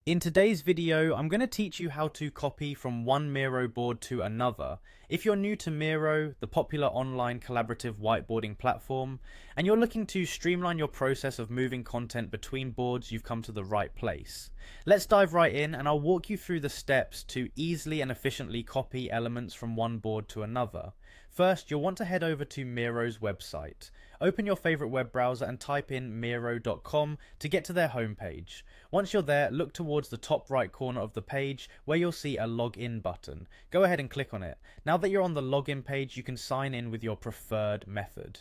In today's video, I'm going to teach you how to copy from one Miro board to another. If you're new to Miro, the popular online collaborative whiteboarding platform, and you're looking to streamline your process of moving content between boards, you've come to the right place. Let's dive right in and I'll walk you through the steps to easily and efficiently copy elements from one board to another. First, you'll want to head over to Miro's website. Open your favorite web browser and type in miro.com to get to their homepage. Once you're there, look towards the top right corner of the page where you'll see a login button. Go ahead and click on it. Now that you're on the login page, you can sign in with your preferred method.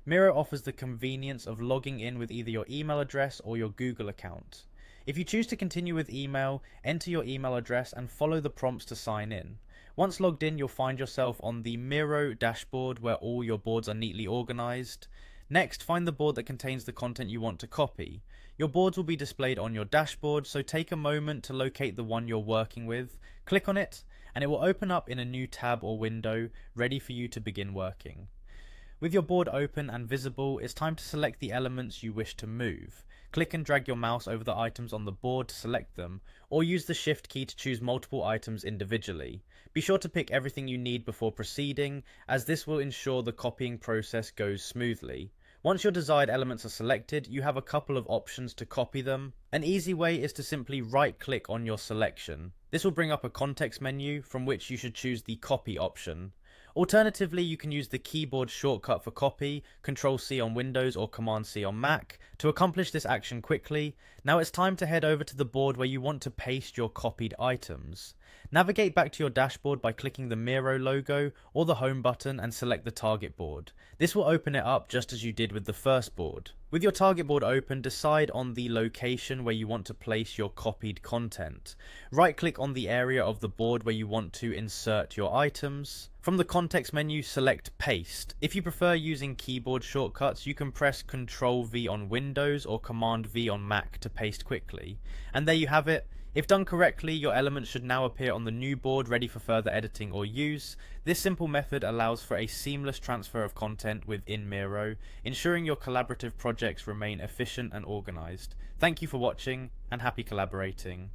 Miro offers the convenience of logging in with either your email address or your Google account. If you choose to continue with email, enter your email address and follow the prompts to sign in. Once logged in, you'll find yourself on the Miro dashboard where all your boards are neatly organized. Next, find the board that contains the content you want to copy. Your boards will be displayed on your dashboard, so take a moment to locate the one you're working with, click on it, and it will open up in a new tab or window, ready for you to begin working. With your board open and visible, it's time to select the elements you wish to move. Click and drag your mouse over the items on the board to select them, or use the Shift key to choose multiple items individually. Be sure to pick everything you need before proceeding, as this will ensure the copying process goes smoothly. Once your desired elements are selected, you have a couple of options to copy them. An easy way is to simply right-click on your selection. This will bring up a context menu from which you should choose the copy option. Alternatively, you can use the keyboard shortcut for copy, Ctrl+C on Windows or Command+C on Mac, to accomplish this action quickly. Now it's time to head over to the board where you want to paste your copied items. Navigate back to your dashboard by clicking the Miro logo or the home button and select the target board. This will open it up just as you did with the first board. With your target board open, decide on the location where you want to place your copied content. Right-click on the area of the board where you want to insert your items. From the context menu, select Paste. If you prefer using keyboard shortcuts, you can press Ctrl+V on Windows or Command+V on Mac to paste quickly. And there you have it. If done correctly, your elements should now appear on the new board ready for further editing or use. This simple method allows for a seamless transfer of content within Miro, ensuring your collaborative projects remain efficient and organized. Thank you for watching, and happy collaborating.